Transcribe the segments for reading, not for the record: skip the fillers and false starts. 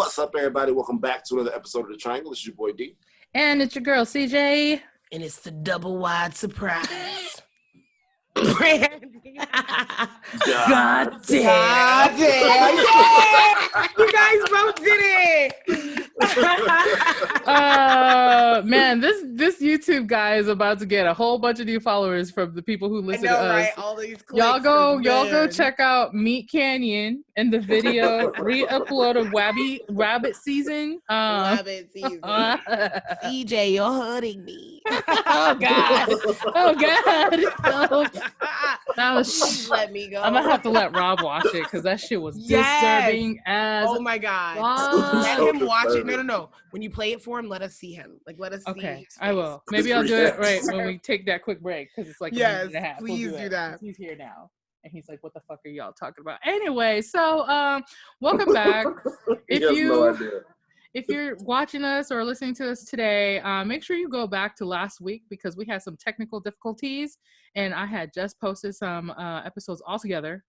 What's up, everybody? Welcome back to another episode of the Triangl. It's your boy D. And it's your girl, CJ. And it's the double wide surprise. Brandy. God damn. God damn. Yeah! You guys both did it. Man, this YouTube guy is about to get a whole bunch of new followers from the people who listen to us. Right? All these clicks y'all go check out Meat Canyon and the video re-upload of Rabbit season. Rabbit season. CJ, you're hurting me. Oh God. Let me go. I'm gonna have to let Rob watch it because that shit was disturbing as. Oh my God. Let him watch it. No. When you play it for him, let us see him. Like, let us see. Okay, I will. Maybe I'll do it right when we take that quick break because it's like a minute and a half. Please do that. He's here now. And he's like, what the fuck are y'all talking about? Anyway, so welcome back. If you're watching us or listening to us today, make sure you go back to last week because we had some technical difficulties and I had just posted some episodes all together,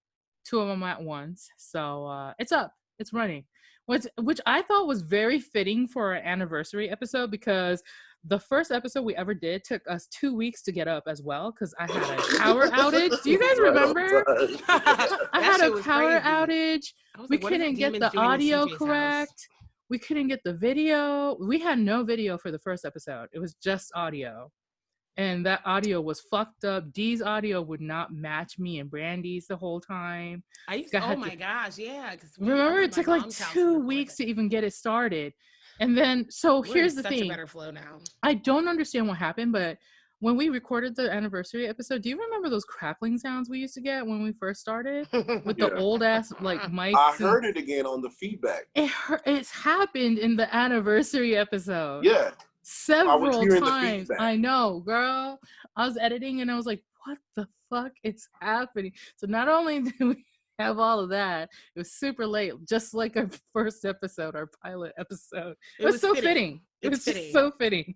2 of them at once. So it's up, it's running, which I thought was very fitting for our anniversary episode because the first episode we ever did took us 2 weeks to get up as well because I had a power outage. Do you guys remember? I had a power outage. We couldn't get the audio correct. We couldn't get the video. We had no video for the first episode. It was just audio. And that audio was fucked up. Dee's audio would not match me and Brandy's the whole time. Gosh, yeah. Remember, it took like 2 weeks to even get it started. And then, here's the thing. Such a better flow now. I don't understand what happened, but when we recorded the anniversary episode, do you remember those crackling sounds we used to get when we first started with the old ass like mics? I heard it again on the feedback. It's happened in the anniversary episode. Yeah. Several times. I know, girl. I was editing and I was like, what the fuck is happening? So not only did we have all of that, it was super late, just like our first episode, our pilot episode. It was so fitting. It was just so fitting.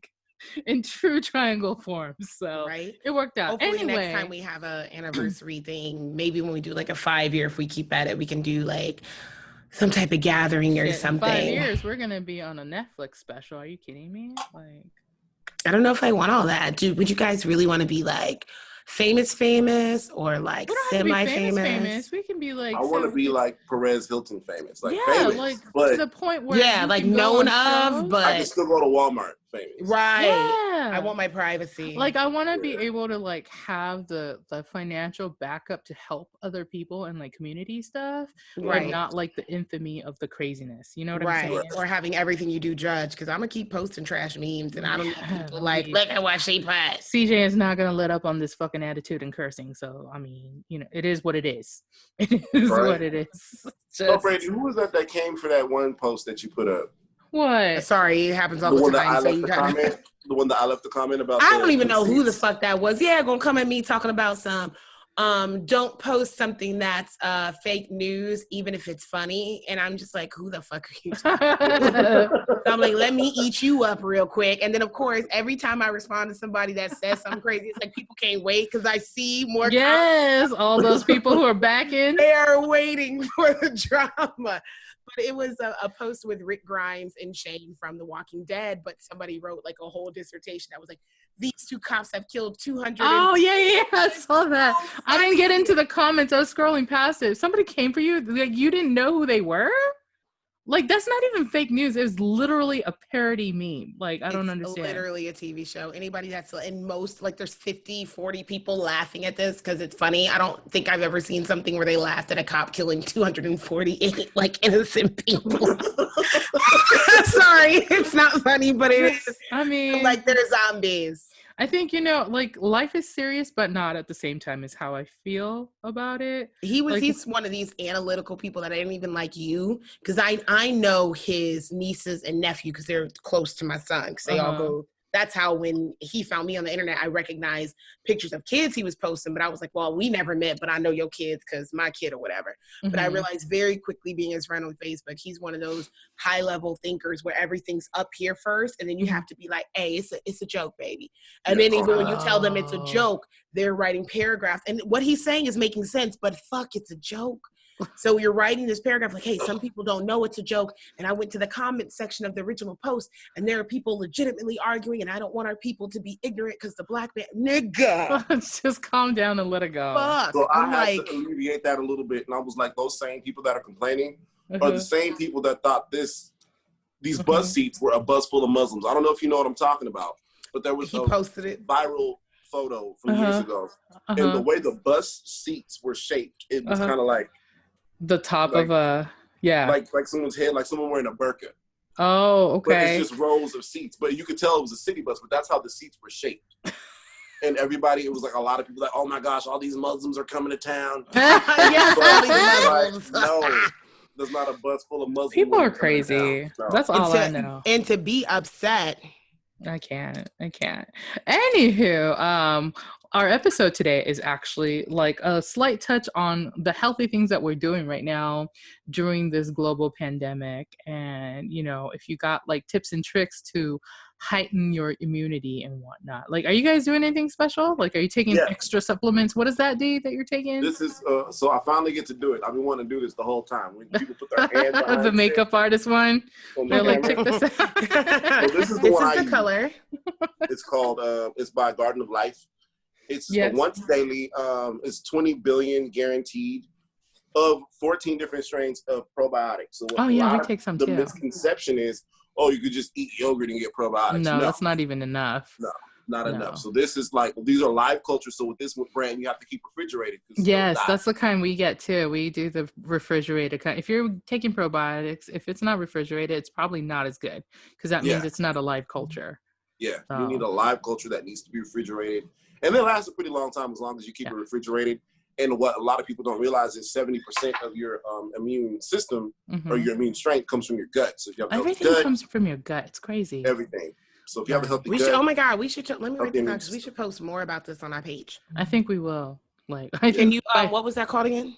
In true Triangl form, so it worked out. Hopefully next time we have a anniversary thing, maybe when we do like a 5-year, if we keep at it, we can do like some type of gathering or something. In 5 years, we're gonna be on a Netflix special. Are you kidding me? Like, I don't know if I want all that. Would you guys really want to be like famous or like semi-famous? We can be like. I want to be like Perez Hilton famous, like famous, like but to the point where like known of, but I can still go to Walmart famous. Right. Yeah. I want my privacy. Like I want to be able to like have the financial backup to help other people and like community stuff, but not like the infamy of the craziness. You know what I'm saying? Or having everything you do judged, because I'm gonna keep posting trash memes and I don't need people like, look at what she put. CJ is not gonna let up on this fucking attitude and cursing. So I mean, you know, it is what it is. It is what it is. So Brandy, who was that came for that one post that you put up? What? Sorry, it happens all the time. The one that I left the comment about. I don't even know who the fuck that was. Yeah, gonna come at me talking about some don't post something that's fake news, even if it's funny. And I'm just like, who the fuck are you talking about? So I'm like, let me eat you up real quick. And then of course, every time I respond to somebody that says something crazy, it's like people can't wait because I see more. Yes, all those people who are backing. They are waiting for the drama. But it was a post with Rick Grimes and Shane from The Walking Dead, but somebody wrote like a whole dissertation that was like, these 2 cops have killed 200. Oh, yeah, I saw that. I didn't get into the comments. I was scrolling past it. Somebody came for you? Like, you didn't know who they were? Like, that's not even fake news. It was literally a parody meme. Like, I don't understand. It's literally a TV show. Anybody that's in most, like, there's 50, 40 people laughing at this because it's funny. I don't think I've ever seen something where they laughed at a cop killing 248, like, innocent people. Sorry, it's not funny, but it is. I mean, like, they're zombies. I think, you know, like, life is serious, but not at the same time is how I feel about it. He's one of these analytical people that I didn't even like you, because I know his nieces and nephew because they're close to my son, because they all go. That's how when he found me on the internet, I recognized pictures of kids he was posting, but I was like, well, we never met, but I know your kids because my kid or whatever. Mm-hmm. But I realized very quickly, being his friend on Facebook, he's one of those high level thinkers where everything's up here first. And then you have to be like, hey, it's a joke, baby. And then even when you tell them it's a joke, they're writing paragraphs. And what he's saying is making sense, but fuck, it's a joke. So you're writing this paragraph like, hey, some people don't know it's a joke. And I went to the comment section of the original post, and there are people legitimately arguing, and I don't want our people to be ignorant because the black man, nigga. Just calm down and let it go. Fuck. So I I'm had like, to alleviate that a little bit, and I was like, those same people that are complaining are the same people that thought these bus seats were a bus full of Muslims. I don't know if you know what I'm talking about, but there was he posted it. viral photo from years ago, and the way the bus seats were shaped, it was kind of like the top like, of a like someone's head, like someone wearing a burqa. Oh, okay. But it's just rows of seats, but you could tell it was a city bus, but that's how the seats were shaped. And everybody, it was like a lot of people like, oh my gosh, all these Muslims are coming to town. Yes, all these Muslims. No, there's not a bus full of Muslims. People are crazy. No. That's all I know. And to be upset. I can't. Anywho, our episode today is actually like a slight touch on the healthy things that we're doing right now during this global pandemic. And, you know, if you got like tips and tricks to heighten your immunity and whatnot. Like, are you guys doing anything special? Like, are you taking extra supplements? What is that, D, that you're taking? This is, so I finally get to do it. I've been wanting to do this the whole time. When people put their hands on the makeup artist one. They're like, check this out. So this is the one I use. Color. It's called, it's by Garden of Life. It's once daily. It's 20 billion guaranteed of 14 different strains of probiotics. So we take some too. The misconception is, you could just eat yogurt and get probiotics. No, that's not even enough. No, not enough. So this is like, these are live cultures. So with this brand, you have to keep refrigerated. Yes, that's the kind we get too. We do the refrigerated kind. If you're taking probiotics, if it's not refrigerated, it's probably not as good because that means it's not a live culture. Yeah, you need a live culture that needs to be refrigerated. And it lasts a pretty long time as long as you keep it refrigerated. And what a lot of people don't realize is 70% of your immune system or your immune strength comes from your gut. So if you have everything gut, comes from your gut. It's crazy. Everything. So if you have a healthy gut. Should, oh my God, we should, let me write this down because we should post more about this on our page. I think we will. Like, Can you, what was that called again?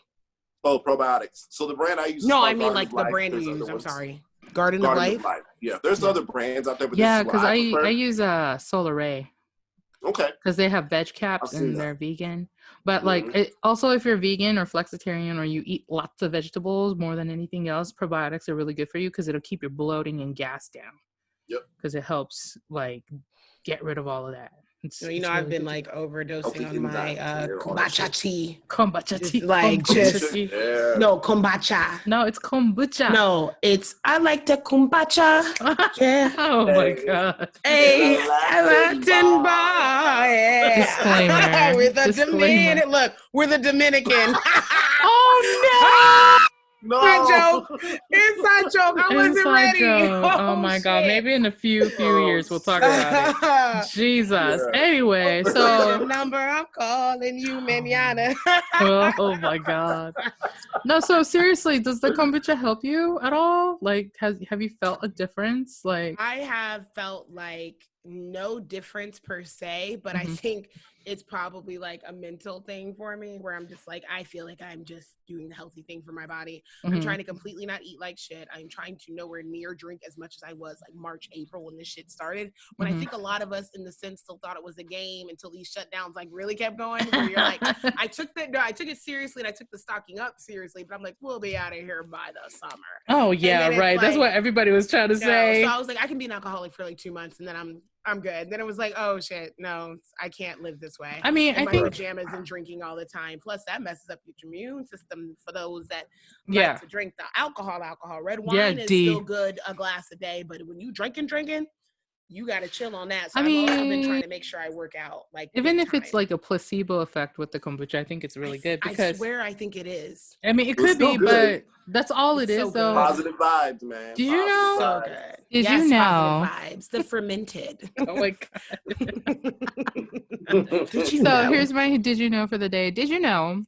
Oh, probiotics. So the brand I use. No, I mean like the brand you use. I'm sorry. Garden of Life? Yeah, there's other brands out there. But because I use Solar. Okay. Because they have veg caps and they're vegan. But like, also if you're vegan or flexitarian or you eat lots of vegetables more than anything else, probiotics are really good for you because it'll keep your bloating and gas down. Yep. Because it helps like get rid of all of that. I've really been like overdosing on my kombucha tea. Kombucha tea. Like no kombucha. No, it's kombucha. No, it's I like the kombucha. Yeah. Oh my God. Hey, Latin bar. Yeah. Disclaimer. We're the Dominican. Look, we're the Dominican. Oh no. No. Inside joke. I wasn't ready. Oh my God. Maybe in a few years we'll talk about it. Jesus. Yeah. Anyway, so number I'm calling you mañana. Oh my God. No, so seriously, does the kombucha help you at all? Like, have you felt a difference? Like, I have felt like no difference per se, but I think it's probably like a mental thing for me where I'm just like, I feel like I'm just doing the healthy thing for my body. I'm trying to completely not eat like shit. I'm trying to nowhere near drink as much as I was like March, April when this shit started. When I think a lot of us in the sense still thought it was a game until these shutdowns like really kept going. Where you're like, I took it seriously and I took the stocking up seriously, but I'm like, we'll be out of here by the summer. Oh yeah, right. Like, that's what everybody was trying to say. So I was like, I can be an alcoholic for like 2 months and then I'm good. Then it was like, oh shit, no, I can't live this way. I mean, I think pajamas and drinking all the time. Plus that messes up your immune system for those that like to drink the alcohol. Red wine is still good, a glass a day, but when you drinking, you got to chill on that. So I've also been trying to make sure I work out. Like even if it's like a placebo effect with the kombucha, I think it's really good because I swear I think it is. I mean, it could be, but that's all it is. So though. Positive vibes, man. Did you know? So good. Did you know? Positive vibes. The fermented. Oh my God. Did you know? Here's my did you know for the day. Did you know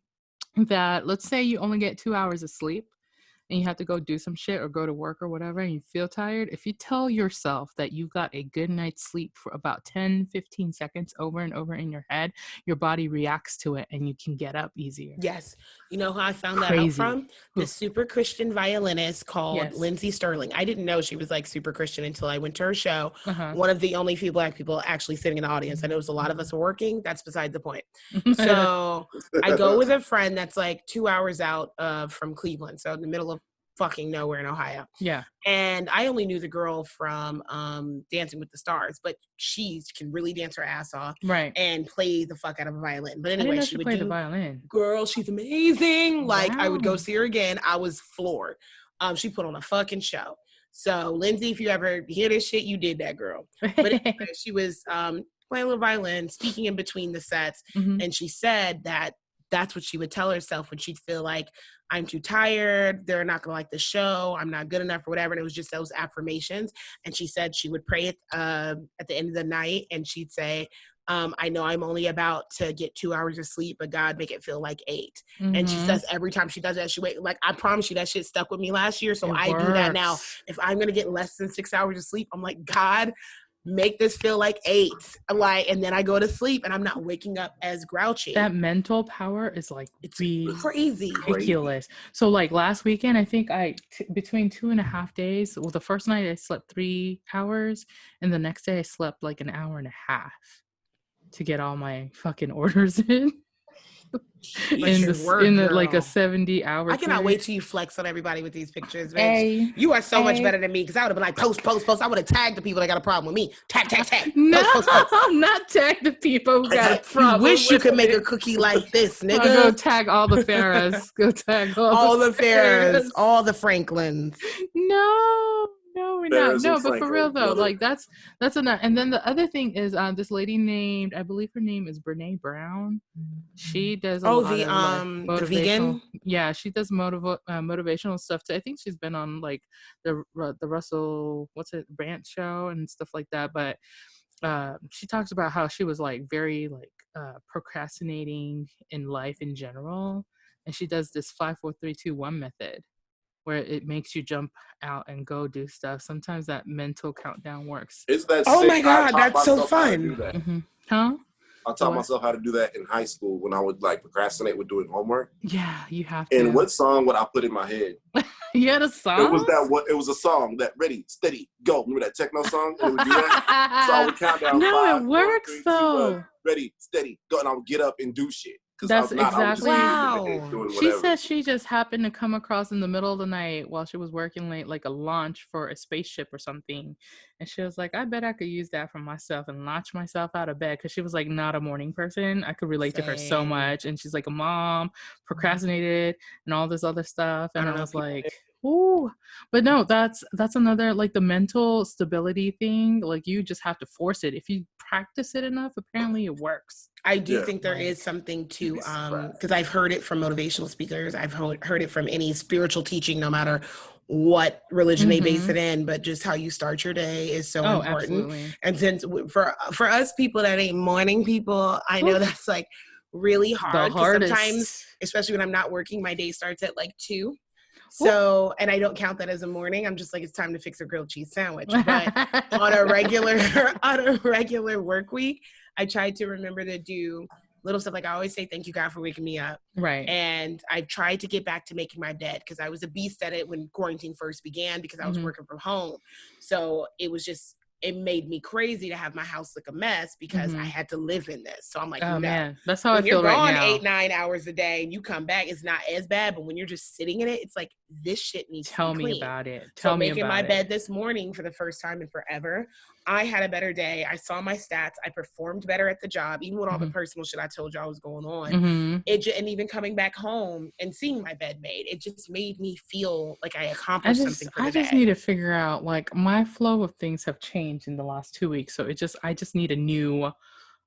that let's say you only get 2 hours of sleep and you have to go do some shit or go to work or whatever, and you feel tired, if you tell yourself that you got a good night's sleep for about 10-15 seconds over and over in your head, your body reacts to it and you can get up easier. Yes. You know who I found that out from? The super Christian violinist called Lindsay Sterling. I didn't know she was like super Christian until I went to her show. One of the only few Black people actually sitting in the audience. I know a lot of us are working. That's beside the point. So I go with a friend that's like 2 hours out from Cleveland. So in the middle of fucking nowhere in Ohio. Yeah. And I only knew the girl from Dancing with the Stars, but she can really dance her ass off, right, and play the fuck out of a violin. But anyway, she would play the violin. Girl, she's amazing. Like, I would go see her again. I was floored. She put on a fucking show. So Lindsay, if you ever hear this shit, you did that, girl. But anyway, she was playing a little violin, speaking in between the sets, and she said that that's what she would tell herself when she'd feel like, I'm too tired, they're not gonna like the show, I'm not good enough or whatever. And it was just those affirmations. And she said she would pray it at the end of the night, and she'd say, I know I'm only about to get 2 hours of sleep, but God, make it feel like 8. And she says every time she does that, she wait, like, I promise you that shit stuck with me last year. So I do that now. If I'm gonna get less than 6 hours of sleep, I'm like, God, make this feel like 8. And then I go to sleep and I'm not waking up as grouchy. That mental power is like, it's crazy, ridiculous. So like last weekend, I think between 2.5 days, well, the first night I slept 3 hours, and the next day I slept like an hour and a half to get all my fucking orders in. in like a 70-hour I cannot wait till you flex on everybody with these pictures, bitch. You are so much better than me, because I would have been like, post. I would have tagged the people that got a problem with me. Tag. No, post. Not tag the people who got a problem. You wish you could make a cookie like this, nigga. Go tag all the Farrahs. Go tag all the Farrahs. All the Franklins. No, we're not. No, but for real though, like that's enough. And then the other thing is, this lady named, I believe her name is Brene Brown. She does a lot of like, the vegan. Yeah, she does motivational stuff too. I think she's been on like the Russell Brand show and stuff like that. But she talks about how she was like very like procrastinating in life in general, and she does this 5, 4, 3, 2, 1 method, where it makes you jump out and go do stuff. Sometimes that mental countdown works. Oh my God, that's so fun. Huh? I taught myself how to do that in high school when I would like procrastinate with doing homework. Yeah, you have to. And what song would I put in my head? You had a song? It was a song that ready, steady, go. Remember that techno song? It would do that. So I would count down. No, 5, it works 4, 3, 2, though. 1, ready, steady, go, and I would get up and do shit. That's exactly. Wow. She said she just happened to come across in the middle of the night while she was working late, like a launch for a spaceship or something. And she was like, I bet I could use that for myself and launch myself out of bed. Because she was like not a morning person. I could relate to her so much. And she's like a mom, procrastinated, and all this other stuff. And I was like, ooh. But no, that's another, like the mental stability thing. Like you just have to force it. If you practice it enough, apparently it works. I do think there is something to, because I've heard it from motivational speakers. I've heard it from any spiritual teaching, no matter what religion they base it in, but just how you start your day is so important. Absolutely. And since for us people that ain't morning people, I know that's like really hard. Sometimes, especially when I'm not working, my day starts at like 2. So, and I don't count that as a morning. I'm just like, it's time to fix a grilled cheese sandwich. But on a regular work week, I try to remember to do little stuff. Like I always say, thank you, God, for waking me up. Right. And I've tried to get back to making my bed, because I was a beast at it when quarantine first began, because I was working from home. So it made me crazy to have my house look a mess, because I had to live in this. So I'm like, no. Man, that's how I feel right now. When you're gone 8-9 hours a day and you come back, it's not as bad. But when you're just sitting in it, it's like, this shit needs to be clean. Tell me about it. So making my bed this morning for the first time in forever, I had a better day. I saw my stats. I performed better at the job, even with all the personal shit I told you I was going on. And even coming back home and seeing my bed made, it just made me feel like I accomplished something for the day. I just need to figure out, like, my flow of things have changed in the last 2 weeks. So I just need a new,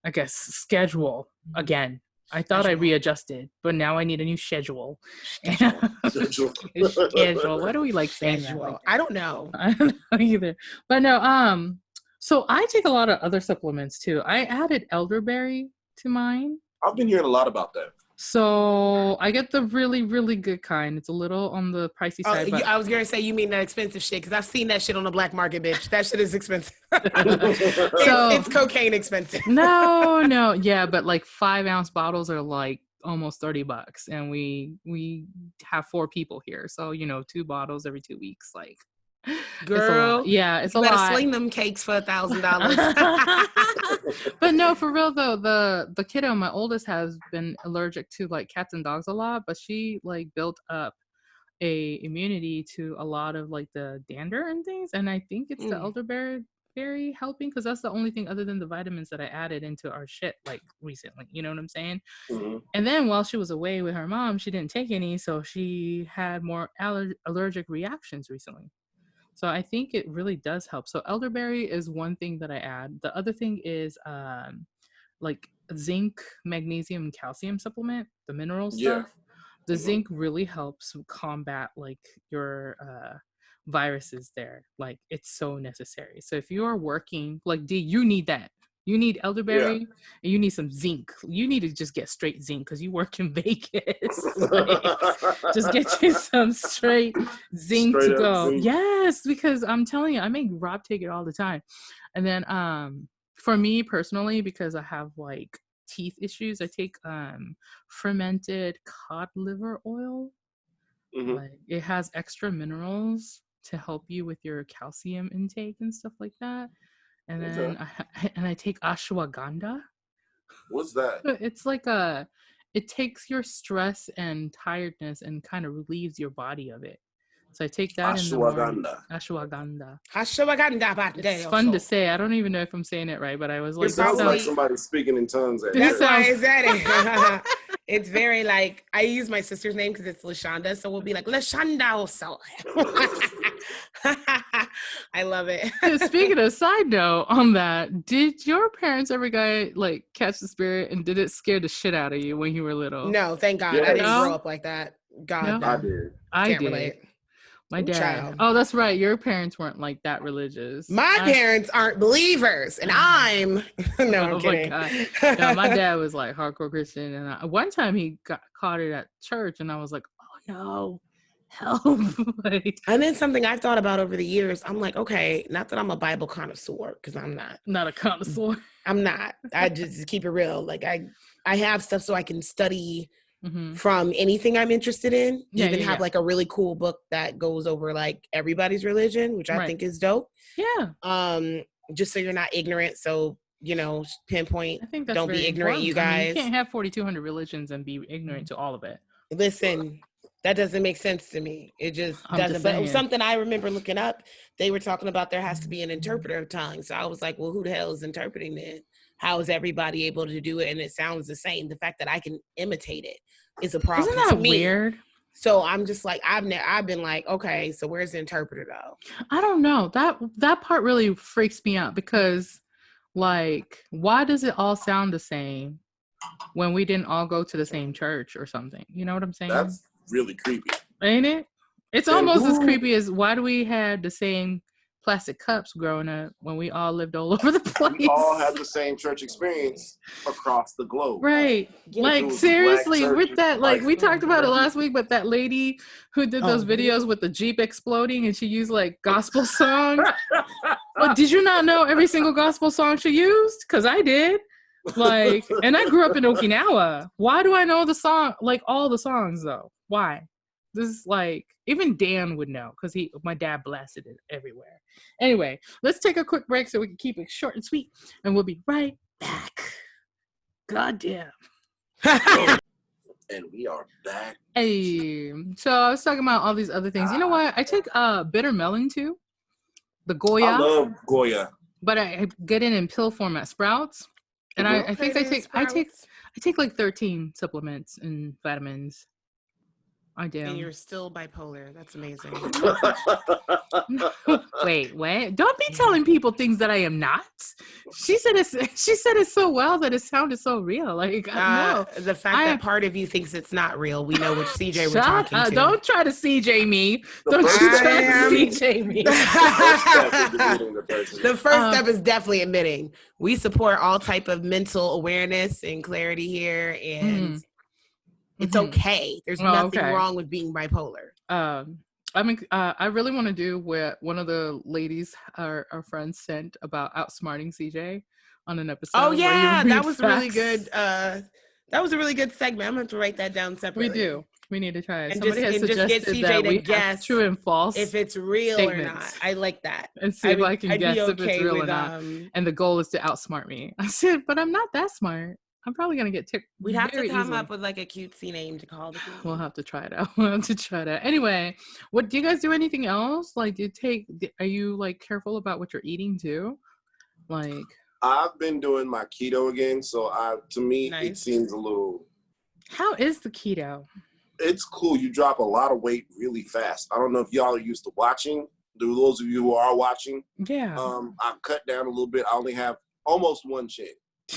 I guess, schedule again. I thought I readjusted, but now I need a new schedule. Schedule. What do we like saying that? I don't know. I don't know either. But no, so I take a lot of other supplements too. I added elderberry to mine. I've been hearing a lot about that. So I get the really, really good kind. It's a little on the pricey side. But I was going to say, you mean that expensive shit, because I've seen that shit on the black market, bitch. That shit is expensive. It's cocaine expensive. No. Yeah, but like 5-ounce bottles are like almost $30. And we have 4 people here. So, 2 bottles every 2 weeks. Like, girl, it's a lot. Yeah, it's a lot. Better sling them cakes for $1,000. But no, for real though, the kiddo, my oldest, has been allergic to like cats and dogs a lot, but she like built up a immunity to a lot of like the dander and things, and I think it's the elderberry helping, because that's the only thing other than the vitamins that I added into our shit like recently. You know what I'm saying? Mm-hmm. And then while she was away with her mom, she didn't take any, so she had more allergic reactions recently. So I think it really does help. So elderberry is one thing that I add. The other thing is like zinc, magnesium, calcium supplement, the mineral stuff. The zinc really helps combat like your viruses there. Like, it's so necessary. So if you are working, like, D, you need that. You need elderberry and you need some zinc. You need to just get straight zinc because you work in Vegas. Like, just get you some straight zinc to go. Zinc. Yes, because I'm telling you, I make Rob take it all the time. And then for me personally, because I have like teeth issues, I take fermented cod liver oil. Mm-hmm. Like, it has extra minerals to help you with your calcium intake and stuff like that. And then I take ashwagandha. What's that? It's like it takes your stress and tiredness and kind of relieves your body of it. So I take that in the morning. Ashwagandha. It's fun to say. I don't even know if I'm saying it right, but I was like, it sounds like somebody speaking in tongues. That's why I said it. It's very like, I use my sister's name because it's Lashonda, so we'll be like Lashonda also. I love it. Speaking of side note on that, did your parents ever like catch the spirit, and did it scare the shit out of you when you were little? No, thank God. I didn't grow up like that. God, no. I did. Can't relate. My dad. Child. Oh, that's right. Your parents weren't like that religious. My parents aren't believers, and I'm no, I'm kidding. My God. No, my dad was like hardcore Christian, and one time he got caught it at church, and I was like, oh no, help! Like, and then something I've thought about over the years, I'm like, okay, not that I'm a Bible connoisseur, because I'm not a connoisseur. I'm not. I just keep it real. Like I have stuff so I can study. Mm-hmm. From anything I'm interested in, have like a really cool book that goes over like everybody's religion, which I think is dope. Yeah. Just so you're not ignorant. So, pinpoint. I think that's don't be ignorant, important. You guys. I mean, you can't have 4,200 religions and be ignorant to all of it. Listen, that doesn't make sense to me. It just doesn't. But something I remember looking up, they were talking about there has to be an interpreter of tongues. So I was like, well, who the hell is interpreting then? How is everybody able to do it? And it sounds the same. The fact that I can imitate it is a problem. Isn't that weird? So I'm just like, I've been like, okay, so where's the interpreter though? I don't know. That part really freaks me out because, like, why does it all sound the same when we didn't all go to the same church or something? You know what I'm saying? That's really creepy. Ain't it? It's almost as creepy as why do we have the same plastic cups growing up when we all lived all over the place. We all had the same church experience across the globe. Right. Like, seriously, with that, like, we talked about it last week, but that lady who did those videos with the Jeep exploding and she used, like, gospel songs. But did you not know every single gospel song she used? Because I did. Like, and I grew up in Okinawa. Why do I know the song, like, all the songs, though? Why? This is like, even Dan would know because my dad blasted it everywhere. Anyway, let's take a quick break so we can keep it short and sweet, and we'll be right back. Goddamn. And we are back. Hey, so I was talking about all these other things. You know what? I take bitter melon too, the Goya. I love Goya, but I get it in pill form at Sprouts, and I think I take like 13 supplements and vitamins. I do. And you're still bipolar. That's amazing. Wait, what? Don't be telling people things that I am not. She said it so well that it sounded so real. Like, no. The fact that part of you thinks it's not real. We know which CJ we're talking to. Don't try to CJ me. Don't you try to CJ me. The first step is definitely admitting we support all type of mental awareness and clarity here, and It's okay. There's nothing wrong with being bipolar. I really want to do what one of the ladies, our friends, sent about outsmarting CJ on an episode. Oh yeah, that was really good. That was a really good segment. I'm going to have to write that down separately. We do. We need to try it. And somebody has suggested just get CJ that we guess have true and false if it's real statements. or not. I like that. And see if I can guess if it's real or not. And the goal is to outsmart me. I said, but I'm not that smart. I'm probably going to get ticked. We'd have to come up with like a cutesy name to call the game. We'll have to try it out. Anyway, what do you guys do? Anything else? Like, are you like careful about what you're eating too? Like, I've been doing my keto again. So to me, it seems a little. How is the keto? It's cool. You drop a lot of weight really fast. I don't know if y'all are used to watching. Those of you who are watching, I cut down a little bit. I only have almost one chin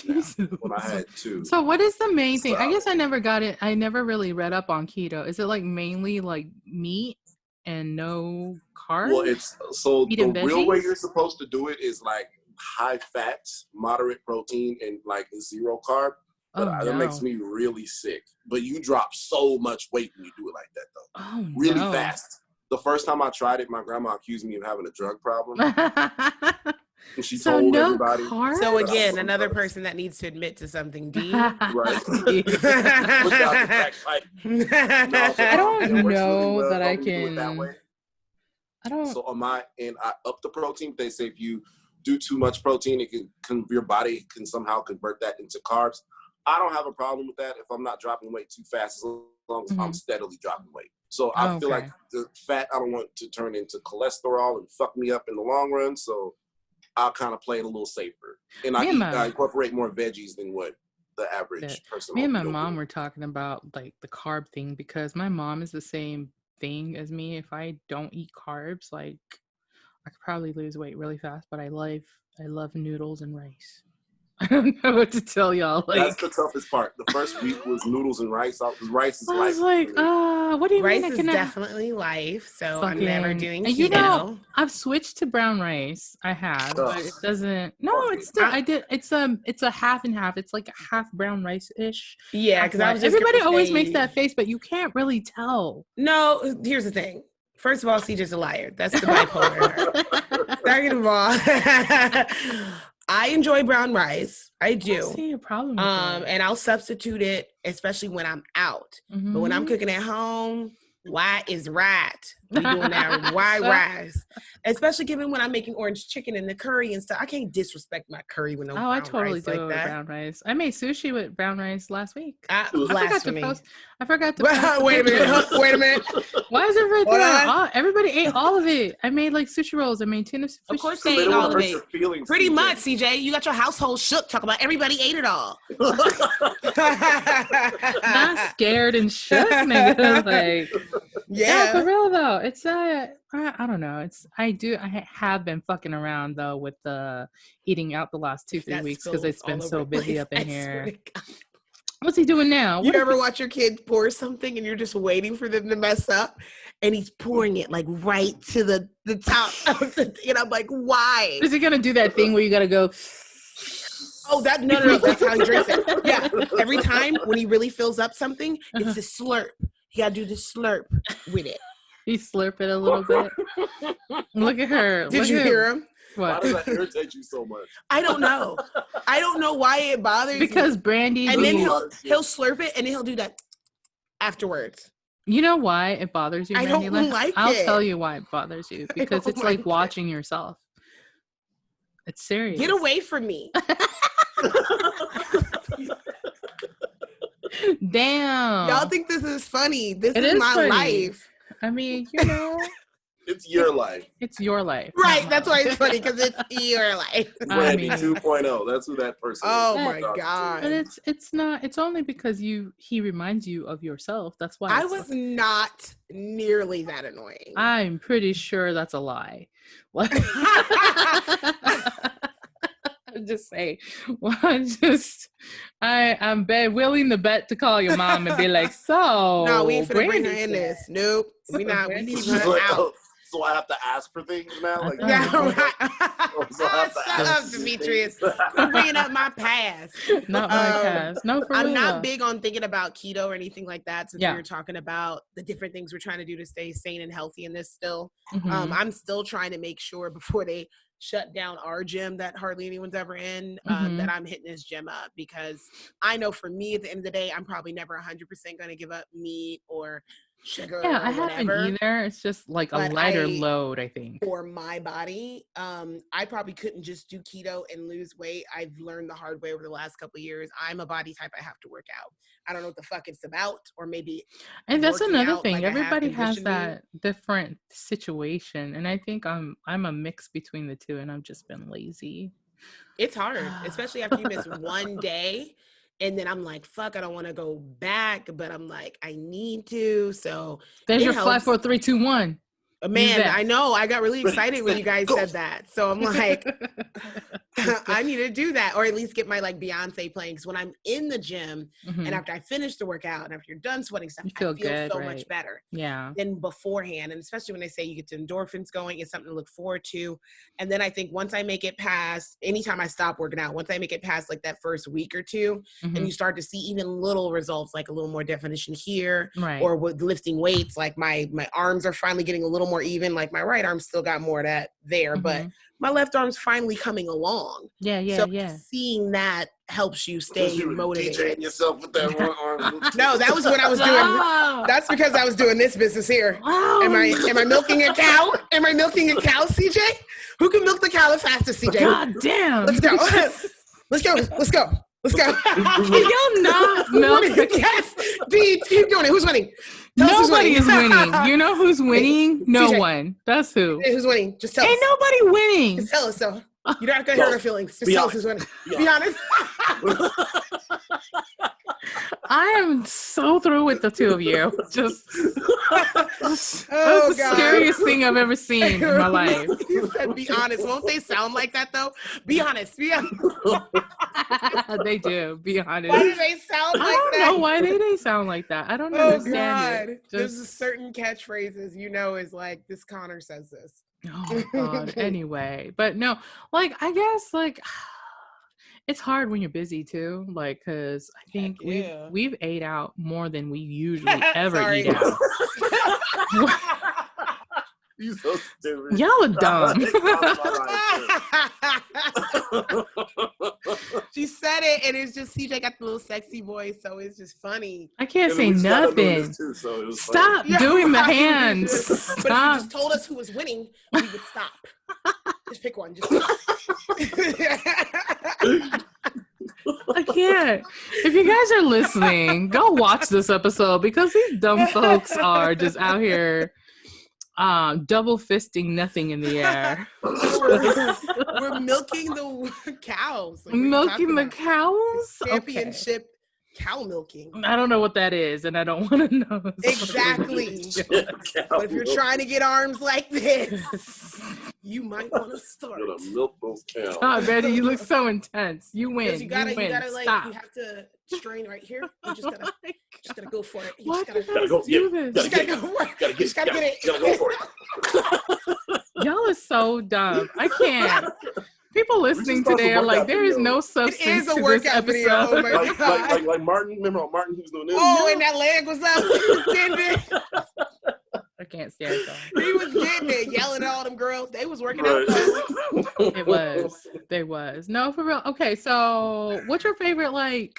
now when I had two. So what is the main thing? I guess I never got it. I never really read up on keto. Is it like mainly like meat and no carbs? Well, the real way you're supposed to do it is like high fats, moderate protein, and like 0 carb. But that makes me really sick. But you drop so much weight when you do it like that, though. Really fast. The first time I tried it, my grandma accused me of having a drug problem. And she told everybody. Carbs? So again, another person that needs to admit to something deep. Right. I don't know that I can. I don't. So on my end, I up the protein. They say if you do too much protein, your body can somehow convert that into carbs. I don't have a problem with that if I'm not dropping weight too fast, as long as I'm steadily dropping weight. So I feel like the fat, I don't want to turn into cholesterol and fuck me up in the long run. So I'll kind of play it a little safer. And I incorporate more veggies than what the average person. Me and my mom were talking about like the carb thing because my mom is the same thing as me. If I don't eat carbs, like I could probably lose weight really fast, but I love noodles and rice. I don't know what to tell y'all. Like, that's the toughest part. The first week was noodles and rice. Rice is life. I was like, what do you mean? Rice is definitely life. So I'm never doing keto. You know, I've switched to brown rice. I have, but it doesn't. No, it's still. I did. It's a half and half. It's like a half brown rice ish. Yeah, because everybody always makes that face, but you can't really tell. No, here's the thing. First of all, CJ's a liar. That's the bipolar. Second of all. I enjoy brown rice. I do. I don't see a problem with that. And I'll substitute it, especially when I'm out. But when I'm cooking at home, why is right? We doing that why rice? Especially given when I'm making orange chicken and the curry and stuff. I can't disrespect my curry with no brown rice. I totally do like with that. Brown rice. I made sushi with brown rice last week. I forgot to post. Wait a minute. Why is it right there? Everybody ate all of it. I made like sushi rolls. I made tuna fish. Of course they ate all of it. Pretty much, CJ. You got your household shook. Talk about everybody ate it all. Not scared and shook, nigga. Like, yeah, for real though. It's I don't know. I have been fucking around though with the eating out the last 2-3 weeks because it's been so busy up in here. What's he doing now? You ever watch your kid pour something and you're just waiting for them to mess up, and he's pouring it like right to the top of the, and I'm like, why? Is he gonna do that thing where you gotta go? Oh, no, that's how he drinks it. Yeah, every time when he really fills up something, it's the slurp. You gotta do the slurp with it. He slurp it a little bit. Look at her. Did you hear him? What? Why does that irritate you so much? I don't know. I don't know why it bothers me. Because Brandy. And then he'll slurp it and then he'll do that afterwards. You know why it bothers you, Brandy? I don't like it. I'll tell you why it bothers you. Because it's like watching yourself. It's serious. Get away from me. Damn. Y'all think this is funny. This is my funny. life. I mean, you know. It's your life. It's your life. Right. That's why it's funny, because it's your life. Brandy 2.0. That's who that person is. Oh my God. But it's not. It's only because he reminds you of yourself. That's why. I was not nearly that annoying. I'm pretty sure that's a lie. What? Just say, well, I'm willing to bet to call your mom and be like, so. No, we ain't finna bring her in this. Nope. We not. We keep her out. so I have to ask for things now. Like, yeah, right. So I have to Shut ask up, for Demetrius. things. Quit bringing up my past. Not my past. No, for I'm real. not big on thinking about keto or anything like that. Since we Yeah. were talking about the different things we're trying to do to stay sane and healthy in this still. Mhm. I'm still trying to make sure before they shut down our gym that hardly anyone's ever in, that I'm hitting this gym up, because I know for me at the end of the day, I'm probably never 100% going to give up meat or sugar Yeah, I or haven't whatever. either. It's just like a But lighter load, I think. For my body, I probably couldn't just do keto and lose weight. I've learned the hard way over the last couple of years. I'm a body type I have to work out. I don't know what the fuck it's about, or maybe And that's working another out thing. like I have Everybody has conditioned me. that different situation, and I think I'm a mix between the two, and I've just been lazy. It's hard, especially after you miss one day. And then I'm like, fuck, I don't want to go back, but I'm like, I need to. So There's it your helps. 5, 4, 3, 2, 1. Man, I know. I got really excited when you guys said that. So I'm like, I need to do that, or at least get my like Beyonce playing. Because when I'm in the gym and after I finish the workout and after you're done sweating stuff, I feel good, so right? much better Yeah. than beforehand. And especially when they say you get the endorphins going, it's something to look forward to. And then I think once I make it past, anytime I stop working out, once I make it past like that first week or two, and you start to see even little results, like a little more definition here, Right. or with lifting weights, like my arms are finally getting a little more even. Like my right arm still got more of that there, but my left arm's finally coming along. So seeing that helps you stay motivated. DJing yourself with that one arm. No, that was when I was doing. That's because I was doing this business here. Am I milking a cow? Am I milking a cow, CJ? Who can milk the cow the fastest, CJ? God damn. Let's go. Let's go. Let's go. Let's go. Can y'all not milk the cow? Yes. D, keep doing it. Who's winning? Nobody is winning. You know who's winning? No CJ. one. That's who. Hey, who's winning? Just tell us. Ain't nobody winning. Just tell us so. You don't have to hurt our feelings. Just tell us who's winning. Be honest. I am so through with the two of you. Just that's Oh, the God. scariest thing I've ever seen in my life. You said be honest. Won't they sound like that though? Be honest. Be honest. They do. Be honest. Why do they sound like I that? don't know why they sound like that. I don't Oh understand God. it. There's a certain catchphrases is like, this Connor says this. Oh God. Anyway, but no, like I guess like it's hard when you're busy too. Like, cause I think we've ate out more than we usually ever eat out. You so stupid. Y'all are dumb. She said it, and it's just CJ got the little sexy voice, so it's just funny. I can't say nothing. Stop doing the hands. But if you just told us who was winning, we would stop. Just pick one. Just I can't. If you guys are listening, go watch this episode because these dumb folks are just out here double fisting nothing in the air. We're milking the cows. Like, milking the cows? Championship cow milking. I don't know what that is, and I don't want to know. Exactly. But if you're trying to get arms like this, you might want to start. You're gonna milk those cows. Oh, Betty, you look so intense. You win. You gotta like, Stop. you have to strain right here. You just gotta go for it. You Why just gotta go do this? Just gotta go for it. You just gotta get it. You gotta go for it. Y'all are so dumb. I can't. People listening today are like, there is no substance It is a to workout this video. episode. Oh my God. Like Martin. Remember how Martin, he was doing this? Oh, and that leg was up. He was getting it. I can't stand it. He was getting it, yelling at all them girls. They was working out. It was. They was. No, for real. Okay, so what's your favorite, like,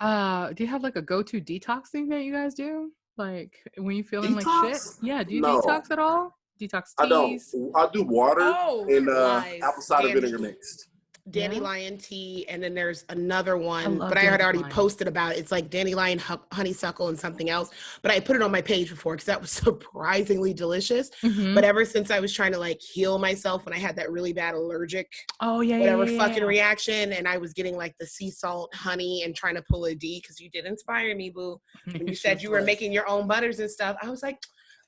do you have like a go-to detox thing that you guys do? Like when you feeling like shit? Yeah, do you detox at all? Detox teas? I don't. I do water and apple cider Dandy. vinegar mixed. Dandelion tea, and then there's another one, but I had already posted about it. It's like dandelion, honeysuckle, and something else. But I put it on my page before because that was surprisingly delicious. But ever since I was trying to like heal myself when I had that really bad allergic, fucking reaction, and I was getting like the sea salt, honey, and trying to pull a D because you did inspire me, boo. When you said you were making your own butters and stuff, I was like,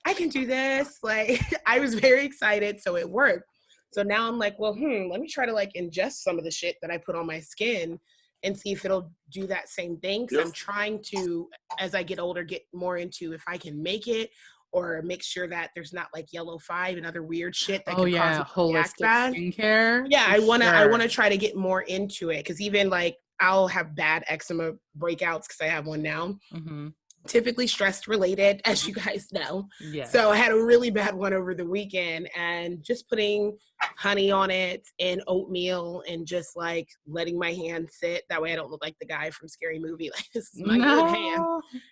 I can do this. Like I was very excited, so it worked. So now I'm like, well, let me try to like ingest some of the shit that I put on my skin and see if it'll do that same thing. Because I'm trying to, as I get older, get more into if I can make it or make sure that there's not like yellow 5 and other weird shit that Oh can cause yeah, it to react holistic bad. skincare. Yeah, for I wanna sure. try to get more into it, because even like I'll have bad eczema breakouts because I have one now. Mm-hmm. Typically stress related, as you guys know. Yeah. So I had a really bad one over the weekend, and just putting honey on it and oatmeal and just like letting my hand sit. That way I don't look like the guy from Scary Movie. Like, this is my good hand.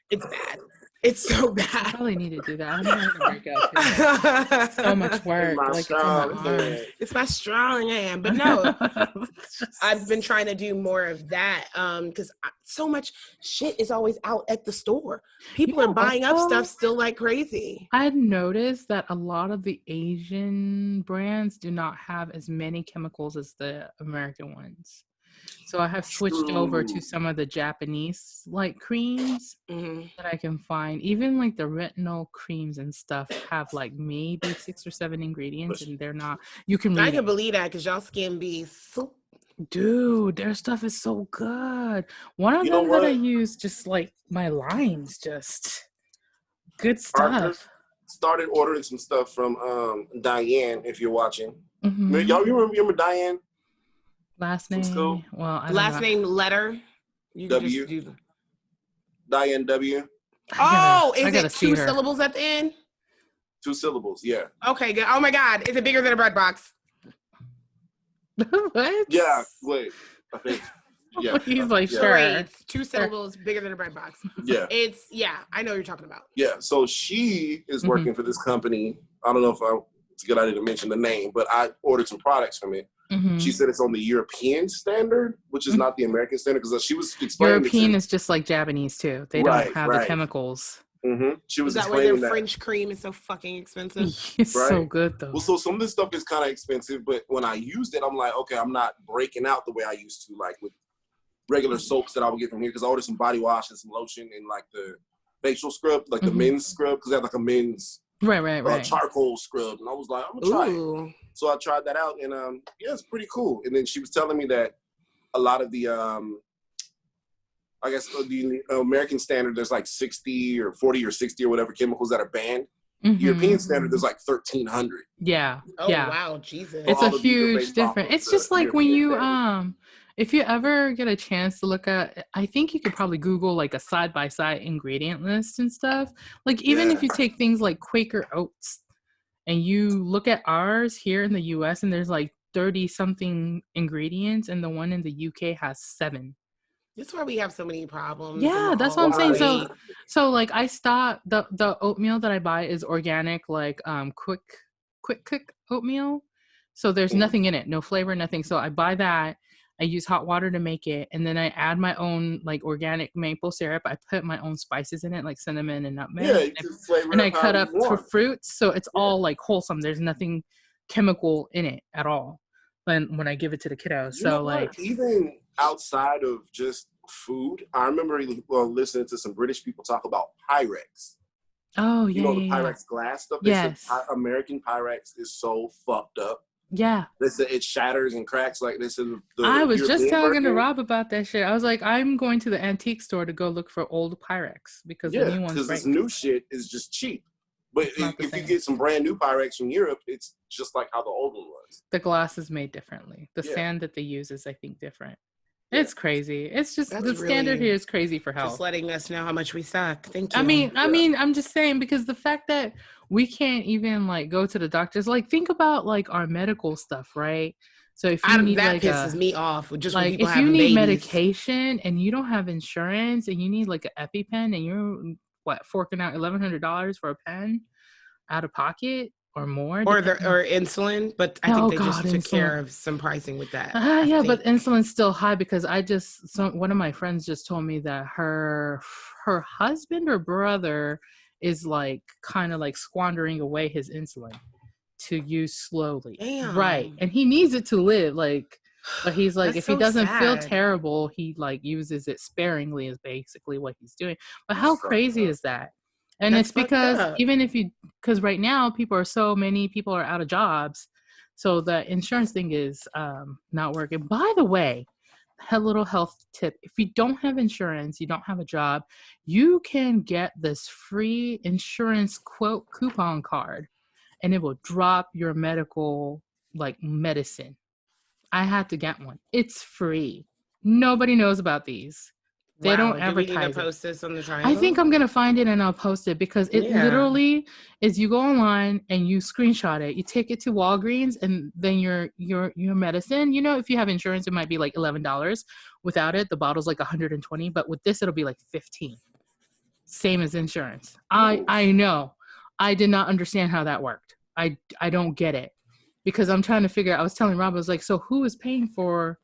It's bad. It's so I bad. probably need to do that. I'm having a breakout too. So much work. my Like it's in my strong arms. hand. It's my strong hand. But no, Just- I've been trying to do more of that because so much shit is always out at the store. People are buying up stuff still like crazy. I noticed that a lot of the Asian brands do not have as many chemicals as the American ones. So I have switched over to some of the Japanese like creams that I can find. Even like the retinol creams and stuff have like maybe 6 or 7 ingredients, and they're not. You can read I can it. believe that because y'all skin be so. Dude, their stuff is so good. One of You know them that I what? use, just like my lines, just good Arthur stuff. started ordering some stuff from Diane, if you're watching. Mhm. Y'all remember Diane? Last From school? name. Well, I don't Last know. name letter. You can W. just do. Diane W. Oh, is I gotta it see 2 her. syllables at the end? 2 syllables, yeah. Okay, good. Oh my God, is it bigger than a bread box? What? Yeah, wait. I think. Yeah. He's like, yeah. sure. Great. 2 syllables, bigger than a bread box. Yeah. I know what you're talking about. Yeah. So she is working for this company. I don't know if it's a good idea to mention the name, but I ordered some products from it. Mhm. She said it's on the European standard, which is not the American standard, because she was explaining European is just like Japanese too. They don't have the chemicals. She was Is that why explaining their that French cream is so fucking expensive? It's so good though. Well, so some of this stuff is kind of expensive, but when I used it, I'm like, okay, I'm not breaking out the way I used to, like with regular soaps that I would get from here, because I ordered some body wash and some lotion and like the facial scrub, like the men's scrub, because they have like a men's right. charcoal scrub, and I was like, I'm gonna try it. So I tried that out, and yeah, it's pretty cool. And then she was telling me that a lot of the I guess the American standard, there's like 60 or 40 or 60 or whatever chemicals that are banned. European standard, there's like 1,300. Yeah. Oh wow, Jesus! It's a huge difference. It's just like when you if you ever get a chance to look at, I think you could probably Google like a side-by-side ingredient list and stuff. Like even if you take things like Quaker Oats and you look at ours here in the US, and there's like 30 something ingredients, and the one in the UK has 7. That's why we have so many problems. Yeah, that's what I'm saying. So like I stopped the oatmeal that I buy is organic, like quick cook oatmeal. So there's nothing in it, no flavor, nothing. So I buy that. I use hot water to make it, and then I add my own like organic maple syrup. I put my own spices in it, like cinnamon and nutmeg. And I cut up fruits, so it's all like wholesome. There's nothing chemical in it at all. When I give it to the kiddos, so like even outside of just food, I remember listening to some British people talk about Pyrex. Oh you know the Pyrex glass stuff. They said American Pyrex is so fucked up. Yeah. They said it shatters and cracks. Like they said, I was just talking to Rob about that shit. I was like, I'm going to the antique store to go look for old Pyrex because the new ones because this new shit is just cheap. But if you get some brand new Pyrex from Europe, it's just like how the old one was. The glass is made differently. The sand that they use is, I think, different. It's crazy. It's just the standard here is crazy for health. Just letting us know how much we suck. Thank you. I mean, I'm just saying, because the fact that we can't even like go to the doctors, like think about like our medical stuff, right? So if you need that pisses me off. Just like if you need medication and you don't have insurance and you need like an EpiPen and you're forking out $1,100 for a pen out of pocket or more, or insulin, but I think they just took care of some pricing with that. But insulin's still high because one of my friends just told me that her husband or brother is like kind of like squandering away his insulin to use slowly. Damn. Right, and he needs it to live, like, but he's like, if he doesn't feel terrible, he like uses it sparingly is basically what he's doing. But how crazy is that? And it's because because right now many people are out of jobs, so the insurance thing is not working. By the way, little health tip. If you don't have insurance, you don't have a job, you can get this free insurance quote coupon card, and it will drop your medical like medicine. I had to get one. It's free. Nobody knows about these. They don't advertise. Do we need to post this on the Triangl? I think I'm gonna find it and I'll post it, because it literally is, you go online and you screenshot it, you take it to Walgreens, and then your medicine, you know, if you have insurance, it might be like $11. Without it, the bottle's like 120, but with this, it'll be like 15. Same as insurance. I know. I did not understand how that worked. I don't get it, because I'm trying to figure out. I was telling Rob, I was like, so who is paying for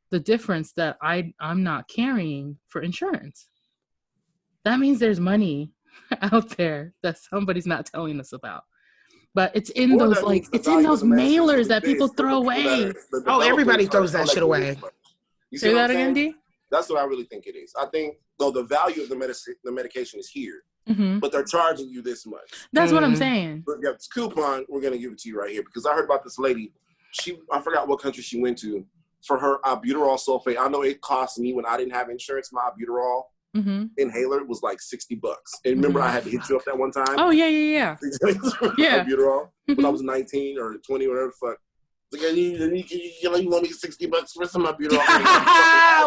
the difference that I'm not carrying for insurance? That means there's money out there that somebody's not telling us about. But it's in those mailers that people throw away. Everybody throws that shit away. You say that again, D? That's what I really think it is. I think though the value of the medication is here, but they're charging you this much. That's what I'm saying. But yeah, this coupon, we're gonna give it to you right here, because I heard about this lady. I forgot what country she went to. For her albuterol sulfate, I know it cost me when I didn't have insurance. My albuterol inhaler was like $60. And remember, I had to hit you up that one time. Oh yeah. Yeah. Albuterol when I was 19 or 20 or whatever. Fuck. Like, you want me $60 for some albuterol?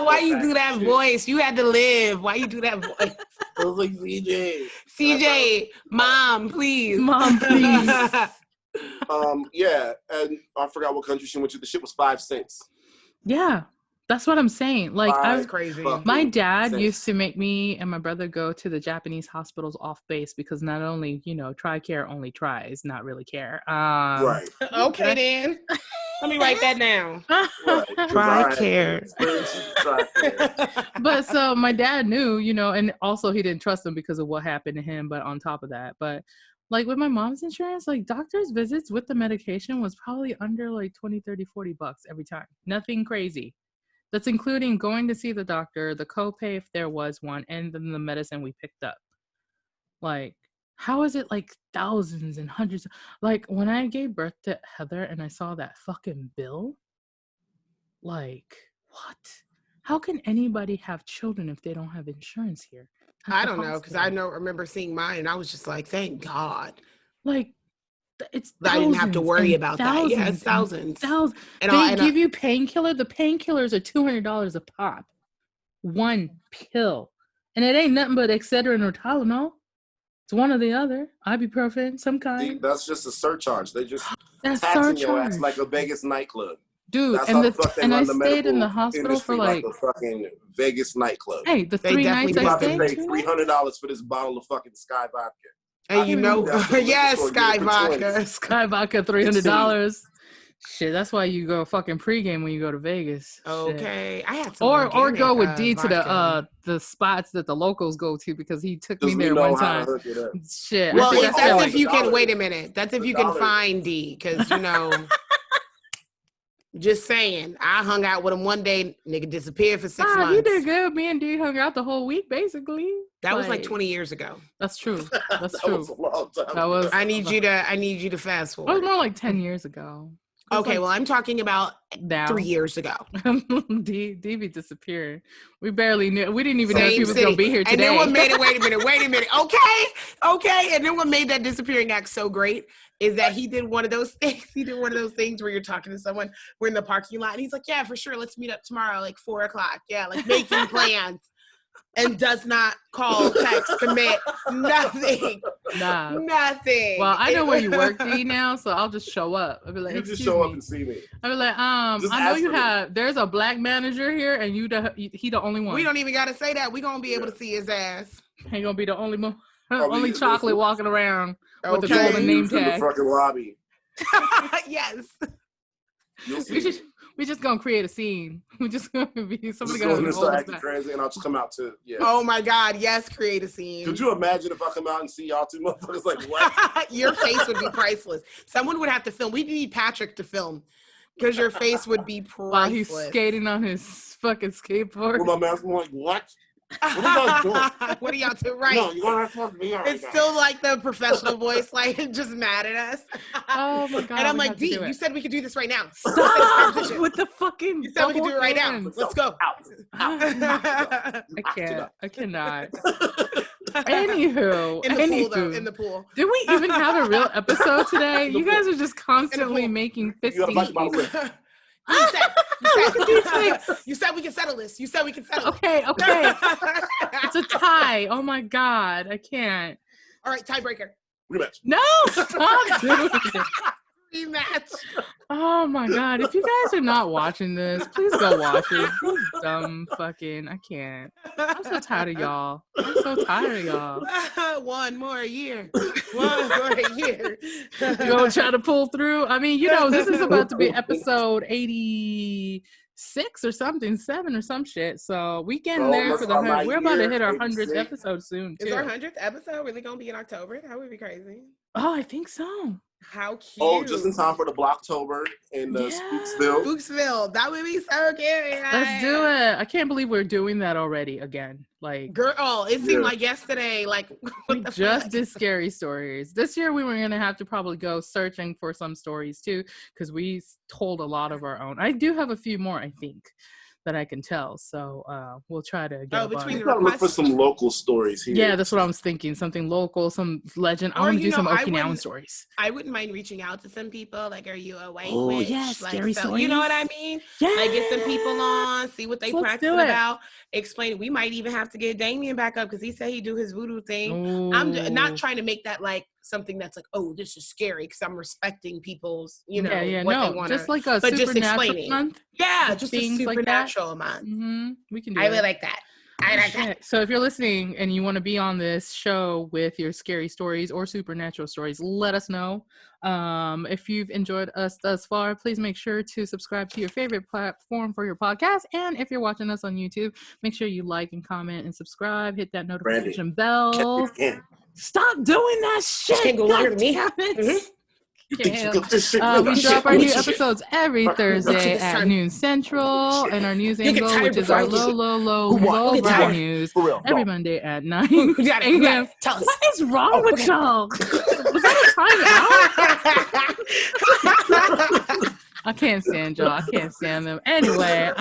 Why you do that voice? You had to live. Why you do that voice? I was like, CJ, mom, please. Yeah, and I forgot what country she went to. The shit was 5 cents. Yeah, that's what I'm saying. Like, that's crazy. My dad used to make me and my brother go to the Japanese hospitals off base, because not only, TRICARE only tries, not really care. Right. Okay, then. Let me write that down. TRICARE. But so my dad knew, and also he didn't trust him because of what happened to him. But on top of that, like with my mom's insurance, like doctor's visits with the medication was probably under like $20, $30, $40 every time. Nothing crazy. That's including going to see the doctor, the copay if there was one, and then the medicine we picked up. Like, how is it like thousands and hundreds? Like when I gave birth to Heather and I saw that fucking bill, like, what? How can anybody have children if they don't have insurance here? I don't know, because I remember seeing mine and I was just like, thank God. Like, it's I didn't have to worry about that. Yeah, it's thousands. And they give you painkiller. The painkillers are $200 a pop. One pill. And it ain't nothing but Excedrin or Tylenol. It's one or the other. Ibuprofen, some kind. See, that's just a surcharge. They just taxing your ass like a Vegas nightclub. Dude, and I stayed in the hospital for like a fucking Vegas nightclub. Hey, the 3 nights I stayed. Pay $300 for this bottle of fucking Sky vodka. And yes, Sky vodka. Sky vodka, $300. Shit, that's why you go fucking pregame when you go to Vegas. Okay, shit. I had some or go with D to the spots that the locals go to, because he took me there one time. Shit. Well, that's if you can. Wait a minute. That's if you can find D, because Just saying, I hung out with him one day. Nigga disappeared for 6 months. You did good. Me and D hung out the whole week, basically. That was like 20 years ago. That's true. That's that true. Was a long time. That was. I need you to fast forward. It was more like 10 years ago. Okay, well, I'm talking about now. 3 years ago. D be disappearing. We barely knew. We didn't even know if he was going to be here today. And then what made it? Wait a minute. Okay. And then what made that disappearing act so great is that he did one of those things. He did one of those things where you're talking to someone, we're in the parking lot, and he's like, yeah, for sure, let's meet up tomorrow, like 4:00. Yeah, like making plans. And does not call, text, commit, nothing. Nah. Nothing. Well, I know where you work, D, now, so I'll just show up. I'll be like, you just show up and see me. I'll be like, there's a black manager here, and he the only one. We don't even got to say that. We going to be able to see his ass. He going to be the only chocolate walking around with the golden name tag. In the fucking lobby. Yes. You'll see. We're just gonna create a scene. We're just gonna be somebody gonna start acting crazy, and I'll just come out to Oh my God! Yes, create a scene. Could you imagine if I come out and see y'all two motherfuckers like what? Your face would be priceless. Someone would have to film. We need Patrick to film because your face would be priceless. While he's skating on his fucking skateboard. With my mask, I'm like, what? What are y'all doing? What are y'all doing? Right. No, you're gonna have to me right It's now. still like the professional voice, like just mad at us. Oh my god! And I'm we like, have to D, do you it. said we could do this right now. Stop with the fucking. You said we could do it right now. hands. Let's go. I can't. I cannot. Anywho, In the pool, though. In the pool. Did we even have a real episode today? You guys are just constantly making fisting. You said we can settle this. You said we can settle it. Okay. It's a tie. Oh my god, I can't. All right, tiebreaker. Rematch. No, stop doing it. Rematch. Oh my god, if you guys are not watching this, please go watch it. You dumb fucking, I can't. I'm so tired of y'all. One more year. You gonna try to pull through? I mean, this is about to be episode 86 or something, 7 or some shit. So we getting there for the 100th. We're about to hit our 100th episode soon too. Is our 100th episode really gonna be in October? That would be crazy. Oh, I think so. How cute. Oh, just in time for the Blocktober in Spooksville. Spooksville. That would be so cute. Let's do it. I can't believe we're doing that already again. Like, girl, it seemed like yesterday. Like, we just did scary stories. This year we were going to have to probably go searching for some stories too, because we told a lot of our own. I do have a few more, I think, that I can tell. So we'll try to get look for some local stories here. Yeah, that's what I was thinking. Something local, some legend. I want to do some Okinawan stories. I wouldn't mind reaching out to some people. Like, are you a white witch? Oh, yeah, scary stories. You know what I mean? Yeah. Like, get some people on, see what they practice about. Explain. We might even have to get Damien back up because he said he'd do his voodoo thing. Ooh. I'm not trying to make that like something that's like, oh, this is scary, because I'm respecting people's, what they want. Just like a supernatural month. Yeah, just a supernatural month. Mm-hmm. We can do I really like that. I like that. So if you're listening and you want to be on this show with your scary stories or supernatural stories, let us know. If you've enjoyed us thus far, please make sure to subscribe to your favorite platform for your podcast. And if you're watching us on YouTube, make sure you like and comment and subscribe. Hit that notification bell. Stop doing that shit. Can't go longer than me. We drop our new episodes every Thursday at noon Central, and our news angle, which is our low bright news, every Monday at 9 a.m. What is wrong with y'all? Was that a timeout? I can't stand y'all. I can't stand them. Anyway,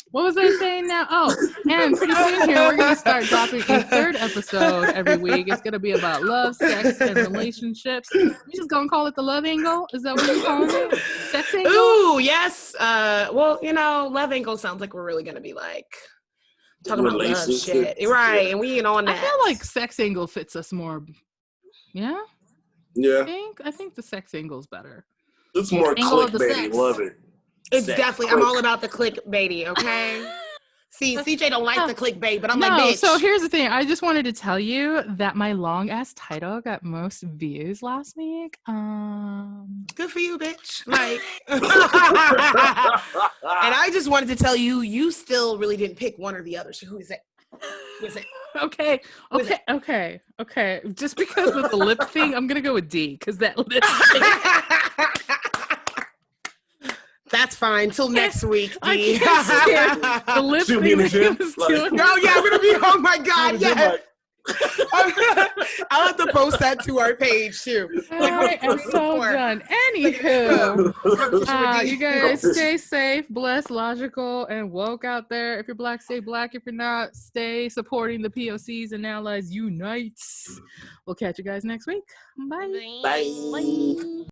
what was I saying now? Oh, and pretty soon here, we're going to start dropping a third episode every week. It's going to be about love, sex, and relationships. We just going to call it the love angle? Is that what you're calling it? Sex angle? Ooh, yes. Well, love angle sounds like we're really going to be like talking about love shit. Right, and we ain't on that. I feel like sex angle fits us more. Yeah? Yeah. I think the sex angle is better. It's more clickbaity. Love it. It's definitely. I'm all about the clickbaity. Okay. See, CJ don't like the clickbait, but I'm like, bitch. So here's the thing. I just wanted to tell you that my long ass title got most views last week. Good for you, bitch. Like, and I just wanted to tell you, you still really didn't pick one or the other. So who is it? Who is it? Okay. Just because of the lip thing, I'm gonna go with D, because that lip thing. That's fine. Till next week, D. The lip thing. Oh yeah, I'm gonna be. Oh my god, yeah. I'll have to post that to our page too. I am so done. Anywho, you guys stay safe, blessed, logical, and woke out there. If you're black, stay black. If you're not, stay supporting the POCs and allies. Unites. We'll catch you guys next week. Bye. Bye.